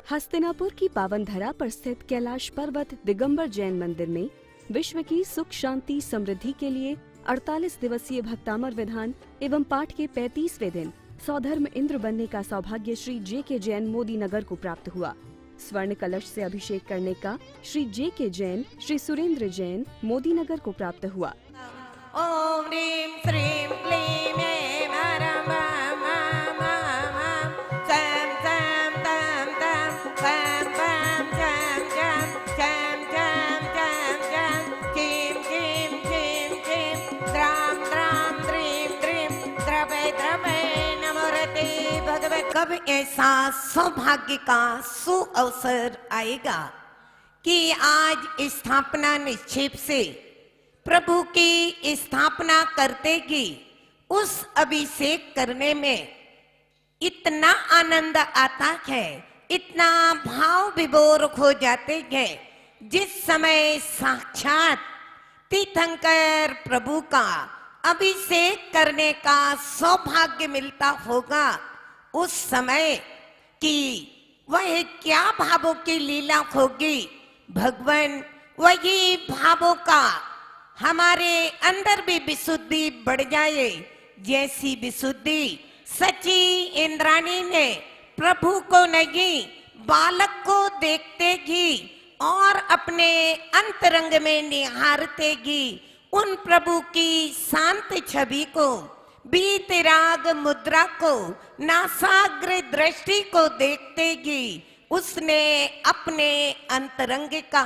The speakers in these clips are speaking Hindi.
हस्तिनापुर की पावन धरा पर स्थित कैलाश पर्वत दिगंबर जैन मंदिर में विश्व की सुख शांति समृद्धि के लिए 48 दिवसीय भक्तामर विधान एवं पाठ के 35वें दिन सौधर्म इंद्र बनने का सौभाग्य श्री जे.के. जैन मोदी नगर को प्राप्त हुआ। स्वर्ण कलश से अभिषेक करने का श्री जे.के. जैन श्री सुरेंद्र जैन मोदी नगर को प्राप्त हुआ। ओम ह्रीं श्रीं क्लीं ऐं हरं मम मम सं सं तं तं पं पं चं चं चं चं चं चं चीं चीं चीं चीं द्रां द्रां द्रीं द्रीं द्रवै द्रवै नमोरते भगवत्। कब ऐसा सौभाग्य का सुअवसर आएगा कि आज स्थापना निक्षेप से प्रभु की स्थापना करते ही उस अभिषेक करने में इतना आनंद आता है, इतना भाव विभोर हो जाते हैं। जिस समय साक्षात तीर्थंकर प्रभु का अभिषेक करने का सौभाग्य मिलता होगा, उस समय की वह क्या भावों की लीला होगी। भगवान वही भावों का हमारे अंदर भी विशुद्धि बढ़ जाए, जैसी विशुद्धि सची इंद्राणी ने प्रभु को नहीं बालक को देखते ही और अपने अंतरंग में निहारते ही उन प्रभु की शांत छवि को, बीतराग मुद्रा को, नासाग्र दृष्टि को देखते ही उसने अपने अंतरंग का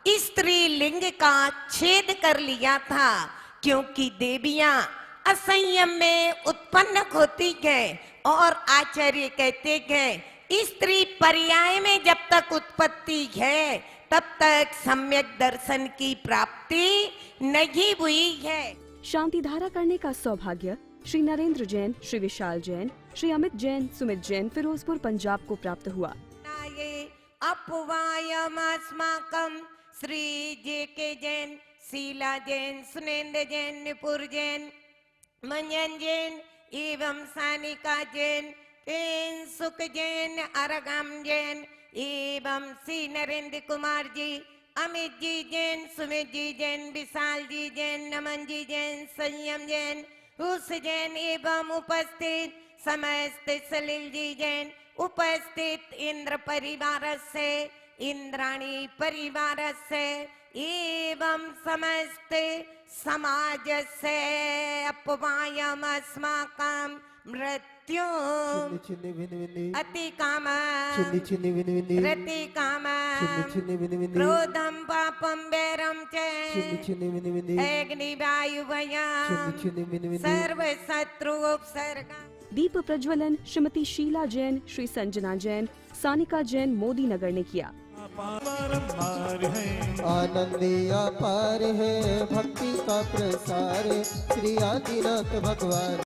स्त्री लिंग का छेद कर लिया था। क्योंकि देवियां असंयम में उत्पन्न होती हैं और आचार्य कहते हैं स्त्री पर्याय में जब तक उत्पत्ति है तब तक सम्यक दर्शन की प्राप्ति नहीं हुई है। शांति धारा करने का सौभाग्य श्री नरेंद्र जैन, श्री विशाल जैन, श्री अमित जैन, सुमित जैन फिरोजपुर पंजाब को प्राप्त हुआ। अपवायमस्माकं श्री जे.के. जैन, शीला जैन, सुनेंद्र जैन, निपुर जैन, मंजन जैन एवं सानिका जैन, सुख जैन, अरगम जैन एवं श्री नरेंद्र कुमार जी, अमित जी जैन, सुमित जी जैन, विशाल जी जैन, नमन जी जैन, संयम जैन, उस जैन एवं उपस्थित समस्त सलिल जी जैन, उपस्थित इंद्र परिवार से, इंद्राणी परिवार से एवं समस्त समाज से अपवायम अस्माकं मृत्यु अति काम रति काम क्रोधम पापम वैरम च अग्निवायु भयम सर्व शत्रु उपसर्ग। दीप प्रज्वलन श्रीमती शीला जैन, श्री संजना जैन, सानिका जैन मोदी नगर ने किया। आनंदी अपार है भक्ति का प्रसार श्री आदिनाथ भगवान।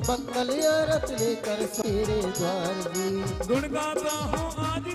मंगल आरत लेकर तेरे द्वार जी गुण गाता हूँ आदि।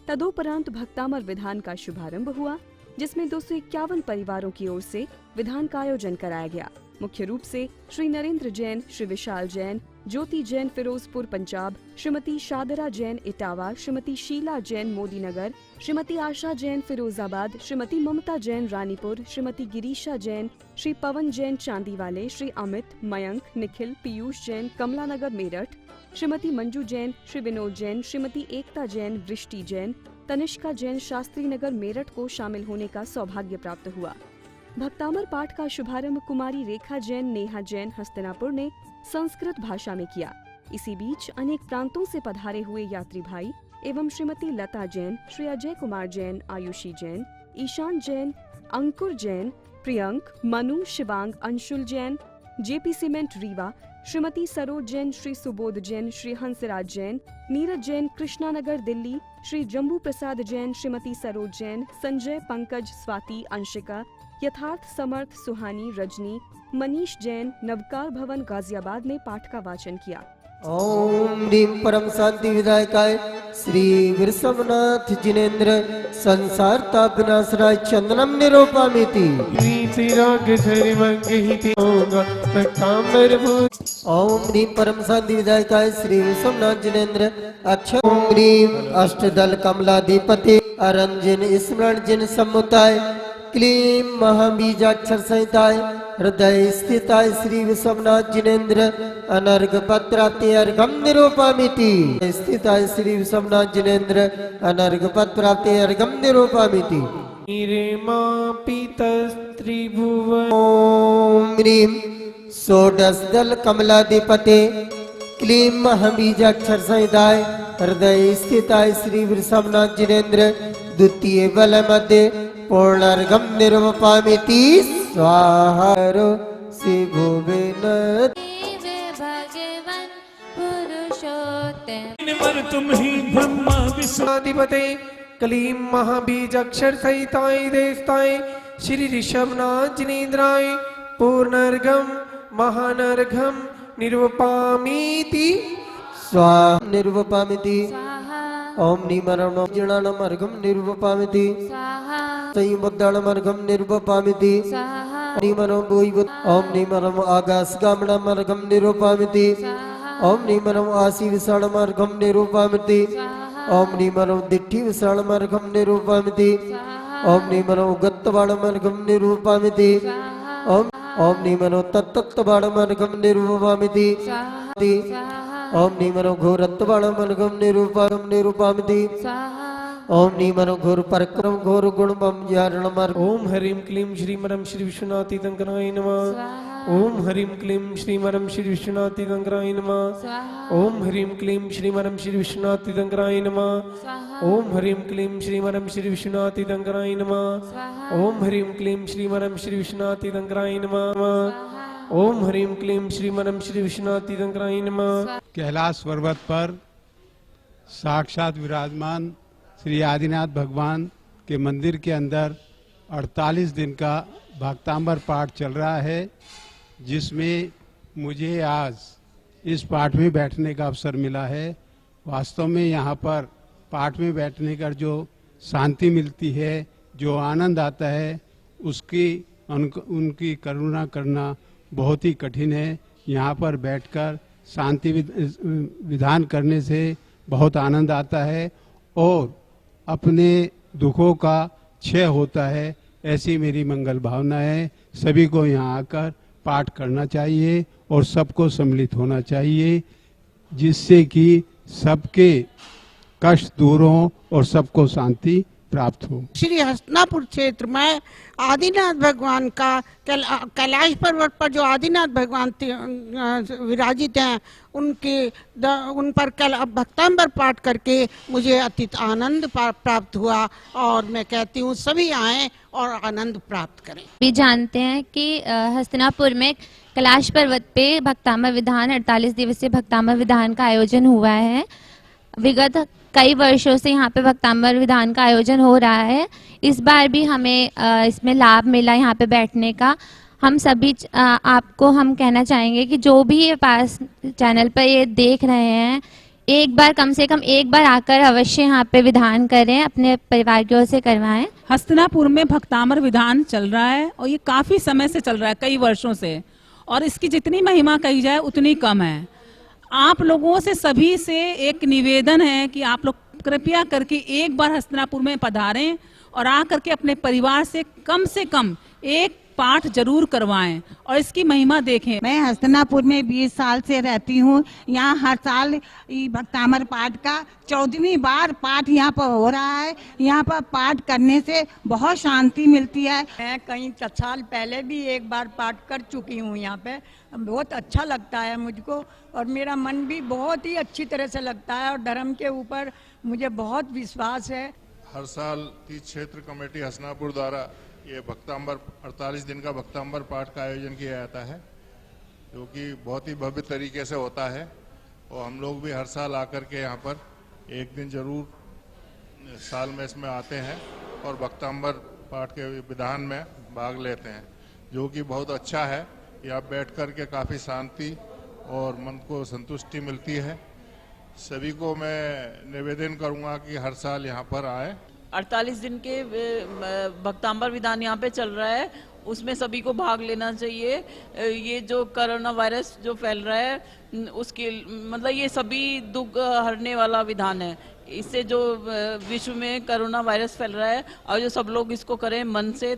तदोपरांत भक्तामर विधान का शुभारंभ हुआ, जिसमें 251 परिवारों की ओर से विधान का आयोजन कराया गया। मुख्य रूप से श्री नरेंद्र जैन, श्री विशाल जैन, ज्योति जैन फिरोजपुर पंजाब, श्रीमती शादरा जैन इटावा, श्रीमती शीला जैन मोदी नगर, श्रीमती आशा जैन फिरोजाबाद, श्रीमती ममता जैन रानीपुर, श्रीमती गिरीशा जैन, श्री पवन जैन चांदीवाले, श्री अमित, मयंक, निखिल, पीयूष जैन कमला नगर मेरठ, श्रीमती मंजू जैन, श्री विनोद जैन, श्रीमती एकता जैन, वृष्टि जैन, तनिष्का जैन शास्त्री नगर मेरठ को शामिल होने का सौभाग्य प्राप्त हुआ। भक्तामर पाठ का शुभारंभ कुमारी रेखा जैन, नेहा जैन हस्तिनापुर ने संस्कृत भाषा में किया। इसी बीच अनेक प्रांतों से पधारे हुए यात्री भाई एवं श्रीमती लता जैन, श्री अजय कुमार जैन, आयुषी जैन, ईशान जैन, अंकुर जैन, प्रियंक, मनु, शिवांग, अंशुल जैन, जेपी सीमेंट रीवा, श्रीमती सरोज जैन, श्री सुबोध जैन, श्री हंसराज जैन, नीरज जैन कृष्णानगर दिल्ली, श्री जम्बू प्रसाद जैन, श्रीमती सरोज जैन, संजय, पंकज, स्वाति, अंशिका, यथार्थ, समर्थ, सुहानी, रजनी, मनीष जैन, नवकार भवन गाजियाबाद में पाठ का वाचन किया। ओम ह्रीं परम शांति विधायकाय श्री वृषभनाथ जिनेन्द्र संसार ताप विनाशराय चंदनम निरूपामिति ओम ह्रीं परम शांति विधायकाय श्री वृषभनाथ जिनेन्द्र अक्षर ओम ह्रीं अष्टदल कमलाधिपति अरंजन स्मरण जिन सम्मुताय क्लीं महाबीजाक्षर संहिताय हृदय स्थिताय श्री विश्वनाथ जिनेन्द्र अनर्घ पत्राप्ति अर्घम निरूपामिति स्थिताय श्री विश्वनाथ जिनेन्द्र अनर्घ पत्राप्ति अर्घम निरूपामिति ओम ह्रीं षोडश दल कमलाधिपते क्लीं महाबीजाक्षर संहिताय हृदय स्थिताय श्री वृषभनाथ जिनेन्द्र द्वितीय बल मध्य पूर्णार्घम निरूपामिति स्वाहा शिवोवेन भगवन पुरुषोत्तम तुम ही ब्रह्मा विश्वाधिपते क्लीं महाबीज अक्षर सहिताय देवताय श्री ऋषभनाथ जिनेन्द्राय पूर्णर्घम महानर्घम निरूपामीति स्वाहा निरूपामिति ओम निमरणम जिणानम अर्घम निरूपामिति संयुद्धानम अर्घम निरूपामिति निमरम भूयिवत् ओम निमरम आकाश गामणम अर्घम निरूपामिति ओम निमरम आसी विषाणम अर्घम निरूपामिति ओम निमरम दिट्ठी विषाणम अर्घम निरूपामिति ओम निमरम उगत्तवाणम अर्घम निरूपामिति ओम निमरम तत्तत्तवाणम अर्घम निरूपामिति ओम निमनो घोरत्वाणम अर्घम निरूपामिति ओम निमनो घोर परक्रम घोर गुणमम यारणम ओम हरिं क्लीं श्रीमरम श्री विश्वनाथीतंकराय नमः ओम हरिं क्लीं श्रीमरम श्री विश्वनाथीतंकराय नमः ओम हरिं क्लीं श्रीमरम श्री विश्वनाथीतंकराय नमः ओम हरिं क्लीं श्रीमरम श्री विश्वनाथीतंकराय नमः ओम हरिं क्लीं श्रीमरम श्री विश्वनाथीतंकराय नमः ओम हरिं क्लीं श्रीमरम श्री विश्वनाथीतंकराय नमः। कैलाश पर्वत पर साक्षात विराजमान श्री आदिनाथ भगवान के मंदिर के अंदर 48 दिन का भक्तांबर पाठ चल रहा है, जिसमें मुझे आज इस पाठ में बैठने का अवसर मिला है। वास्तव में यहाँ पर पाठ में बैठने का जो शांति मिलती है, जो आनंद आता है, उनकी करुणा करना बहुत ही कठिन है। यहाँ पर बैठकर शांति विधान करने से बहुत आनंद आता है और अपने दुखों का क्षय होता है, ऐसी मेरी मंगल भावना है। सभी को यहाँ आकर पाठ करना चाहिए और सबको सम्मिलित होना चाहिए, जिससे कि सबके कष्ट दूर हो और सबको शांति प्राप्त हो। श्री हस्तिनापुर क्षेत्र में आदिनाथ भगवान का कैलाश पर्वत पर जो आदिनाथ भगवान विराजित हैं, उन पर कल भक्तांबर पाठ करके मुझे अतीत आनंद प्राप्त हुआ और मैं कहती हूँ सभी आएं और आनंद प्राप्त करें। भी जानते हैं कि हस्तिनापुर में कैलाश पर्वत पे भक्तांबर विधान 48 दिवसीय भक्तांबर विधान का आयोजन हुआ है। विगत कई वर्षों से यहाँ पे भक्तांबर विधान का आयोजन हो रहा है। इस बार भी हमें इसमें लाभ मिला यहाँ पे बैठने का। हम सभी आपको हम कहना चाहेंगे कि जो भी ये पास चैनल पर ये देख रहे हैं, एक बार कम से कम एक बार आकर अवश्य यहाँ पे विधान करें, अपने परिवार की ओर से करवाएं। हस्तिनापुर में भक्तांबर विधान चल रहा है और ये काफ़ी समय से चल रहा है, कई वर्षों से, और इसकी जितनी महिमा कही जाए उतनी कम है। आप लोगों से सभी से एक निवेदन है कि आप लोग कृपया करके एक बार हस्तिनापुर में पधारें और आकर के अपने परिवार से कम एक पाठ जरूर करवाएं और इसकी महिमा देखें। मैं हस्तिनापुर में 20 साल से रहती हूँ। यहाँ हर साल भक्तांबर पाठ का 14वीं बार पाठ यहाँ पर हो रहा है। यहाँ पर पाठ करने से बहुत शांति मिलती है। मैं कई साल पहले भी एक बार पाठ कर चुकी हूँ। यहाँ पे बहुत अच्छा लगता है मुझको और मेरा मन भी बहुत ही अच्छी तरह से लगता है और धर्म के ऊपर मुझे बहुत विश्वास है। हर साल तीर्थ क्षेत्र कमेटी हस्तिनापुर द्वारा ये भक्तांबर 48 दिन का भक्तांबर पाठ का आयोजन किया जाता है, जो कि बहुत ही भव्य तरीके से होता है और हम लोग भी हर साल आकर के यहाँ पर एक दिन जरूर साल में इसमें आते हैं और भक्तांबर पाठ के विधान में भाग लेते हैं, जो कि बहुत अच्छा है। यहाँ बैठ कर के काफ़ी शांति और मन को संतुष्टि मिलती है। सभी को मैं निवेदन करूंगा कि हर साल यहाँ पर आए। 48 दिन के भक्तांबर विधान यहाँ पे चल रहा है, उसमें सभी को भाग लेना चाहिए। ये जो कोरोना वायरस जो फैल रहा है उसके मतलब ये सभी दुख हरने वाला विधान है। इससे जो विश्व में कोरोना वायरस फैल रहा है और जो सब लोग इसको करें मन से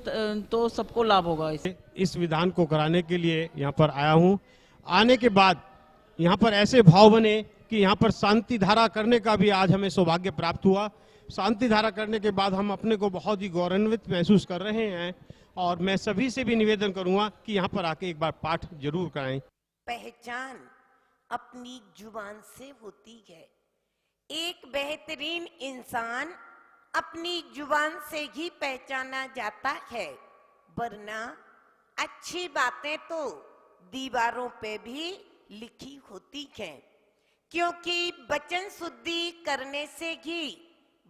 तो सबको लाभ होगा। इस विधान को कराने के लिए यहाँ पर आया हूँ। आने के बाद यहाँ पर ऐसे भाव बने कि यहाँ पर शांति धारा करने का भी आज हमें सौभाग्य प्राप्त हुआ। शांति धारा करने के बाद हम अपने को बहुत ही गौरवान्वित महसूस कर रहे हैं और मैं सभी से भी निवेदन करूंगा कि यहाँ पर आके एक बार पाठ जरूर कराएं। पहचान अपनी जुबान से होती है। एक बेहतरीन इंसान अपनी जुबान से ही पहचाना जाता है, वरना अच्छी बातें तो दीवारों पे भी लिखी होती हैं, क्योंकि वचन शुद्धि करने से ही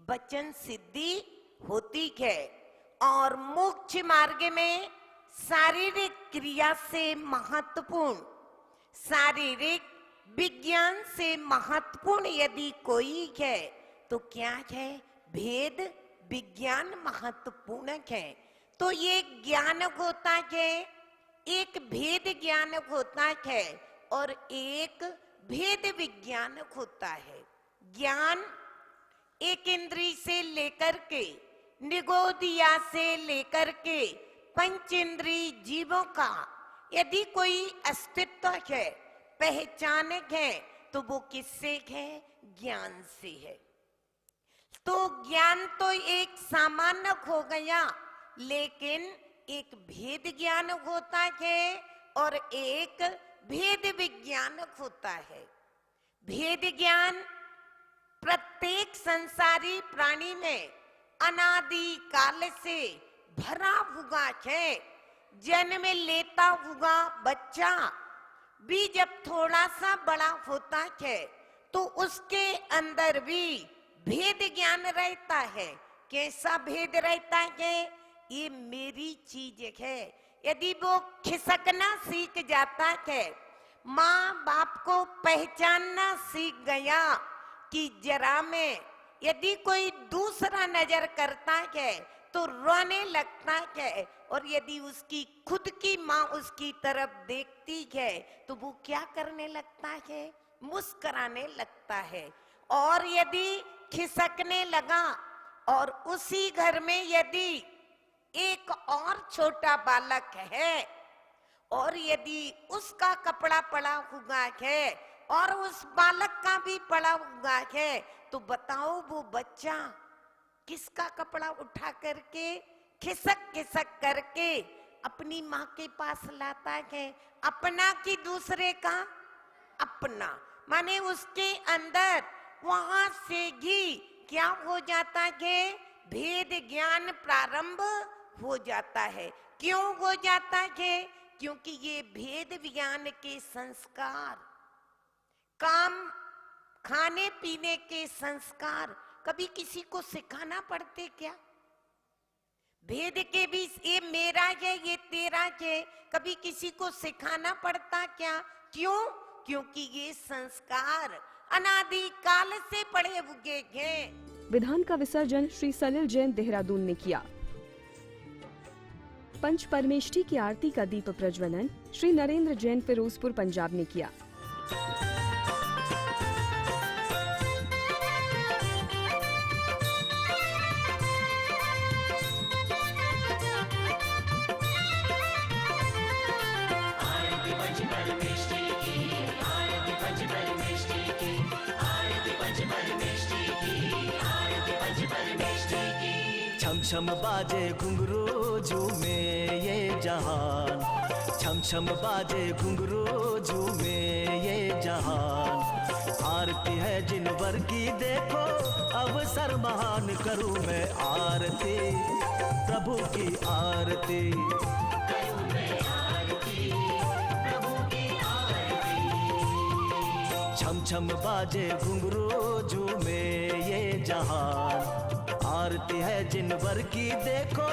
वचन सिद्धि होती है। और मोक्ष मार्ग में शारीरिक क्रिया से महत्वपूर्ण, शारीरिक विज्ञान से महत्वपूर्ण यदि कोई है तो क्या है? भेद विज्ञान महत्वपूर्ण है। तो ये ज्ञान होता है, एक भेद ज्ञान होता है और एक भेद विज्ञान होता है। ज्ञान एक इंद्री से लेकर के, निगोदिया से लेकर के पंच इंद्री जीवों का यदि कोई अस्तित्व है, पहचान है, तो वो किससे है? ज्ञान से है। तो ज्ञान तो एक सामान्य हो गया, लेकिन एक भेद ज्ञान होता है और एक भेद विज्ञान होता है। भेद ज्ञान प्रत्येक संसारी प्राणी में अनादि काल से भरा हुआ है। जन्म लेता हुआ बच्चा भी जब थोड़ा सा बड़ा होता है तो उसके अंदर भी भेद ज्ञान रहता है। कैसा भेद रहता है? ये मेरी चीज है। यदि वो खिसकना सीख जाता है, माँ बाप को पहचानना सीख गया कि जरा में यदि कोई दूसरा नजर करता है तो रोने लगता है, और यदि उसकी खुद की माँ उसकी तरफ देखती है तो वो क्या करने लगता है? मुस्कुराने लगता है। और यदि खिसकने लगा और उसी घर में यदि एक और छोटा बालक है और यदि उसका कपड़ा पड़ा हुआ है और उस बालक का भी पड़ा हुआ है, तो बताओ वो बच्चा किसका कपड़ा उठा करके खिसक खिसक करके अपनी माँ के पास लाता है? अपना कि दूसरे का? अपना। माने उसके अंदर वहां से ही क्या हो जाता है? भेद ज्ञान प्रारंभ हो जाता है। क्यों हो जाता है? क्योंकि ये भेद ज्ञान के संस्कार, काम खाने पीने के संस्कार कभी किसी को सिखाना पड़ते क्या? भेद के बीच ये मेरा है ये तेरा है, कभी किसी को सिखाना पड़ता क्या? क्यों? क्योंकि ये संस्कार अनादि काल से पड़े हुए हैं। विधान का विसर्जन श्री सलिल जैन देहरादून ने किया। पंच परमेष्ठी की आरती का दीप प्रज्वलन श्री नरेंद्र जैन फिरोजपुर पंजाब ने किया। छम छम बाजे घुंघरू झूमे ये जहान, छम छम बाजे घुंघरू झूमे ये जहान। आरती है जिनवर की देखो अवसर महान, करूं मैं आरती प्रभु की आरती। छम छम बाजे घुंघरू झूमे ये जहान। आरती है जिनवर की देखो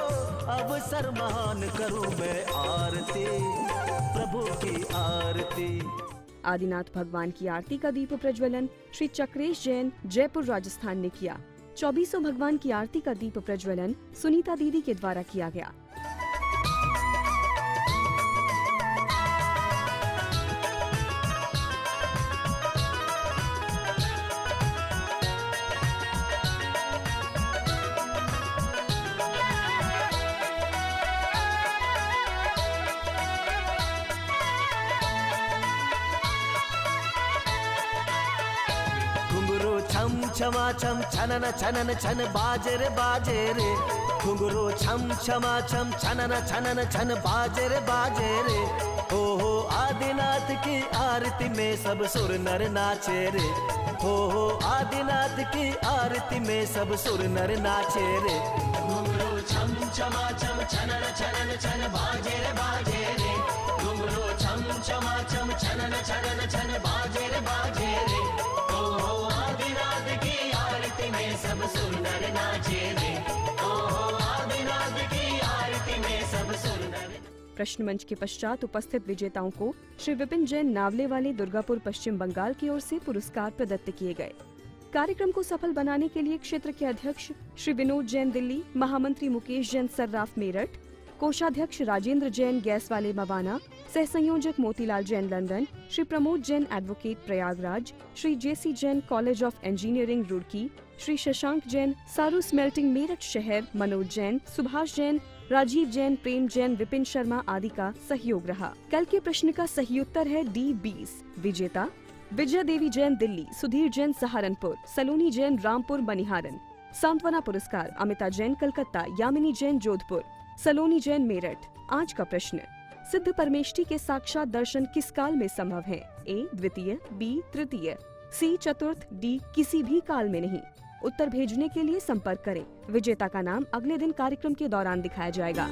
अवसर महान, करूं मैं आरती प्रभु की आरती। आदिनाथ भगवान की आरती का दीप प्रज्वलन श्री चक्रेश जैन जयपुर राजस्थान ने किया। 2400 भगवान की आरती का दीप प्रज्वलन सुनीता दीदी के द्वारा किया गया। घुंघरू छम छमा छम छनन छनन छन बाजे रे घुंघरू छम छमा छम छनन छन बाजे रे हो आदिनाथ की आरती में सब सुर नर नाचे रे हो आदिनाथ की आरती में सब सुर नर नाचे रे घुंघरू छम छमा छम छनन छन बाजे रे घुंघरू छम छमा छम छनन छन बाजे रे हो आदिनाथ की आरती में सब सुर नर नाचे रे हो आदिनाथ की आरती में सब सुर नर। प्रश्न मंच के पश्चात उपस्थित विजेताओं को श्री विपिन जैन नावले वाले दुर्गापुर पश्चिम बंगाल की ओर से पुरस्कार प्रदत्त किए गए। कार्यक्रम को सफल बनाने के लिए क्षेत्र के अध्यक्ष श्री विनोद जैन दिल्ली, महामंत्री मुकेश जैन सर्राफ मेरठ, कोषाध्यक्ष राजेंद्र जैन गैस वाले मवाना, सह संयोजक Motilal Jain London, Shri Pramod Jain advocate Prayagraj, Shri JC Jain college of engineering Roorkee, Shri Shashank Jain Saru smelting Meerut शहर, मनोज जैन, सुभाष जैन, राजीव जैन, प्रेम जैन, विपिन शर्मा आदि का सहयोग रहा। कल के प्रश्न का सही उत्तर है D20। विजेता विजय देवी जैन दिल्ली, सुधीर जैन सहारनपुर, सलोनी जैन रामपुर मनिहारन। सांत्वना पुरस्कार अमिता जैन कलकत्ता, यामिनी जैन जोधपुर, सलोनी जैन मेरठ। आज का प्रश्न, सिद्ध परमेष्ठी के साक्षात दर्शन किस काल में संभव है? A द्वितीय, B तृतीय, C चतुर्थ, D किसी भी काल में नहीं। उत्तर भेजने के लिए संपर्क करें। विजेता का नाम अगले दिन कार्यक्रम के दौरान दिखाया जाएगा।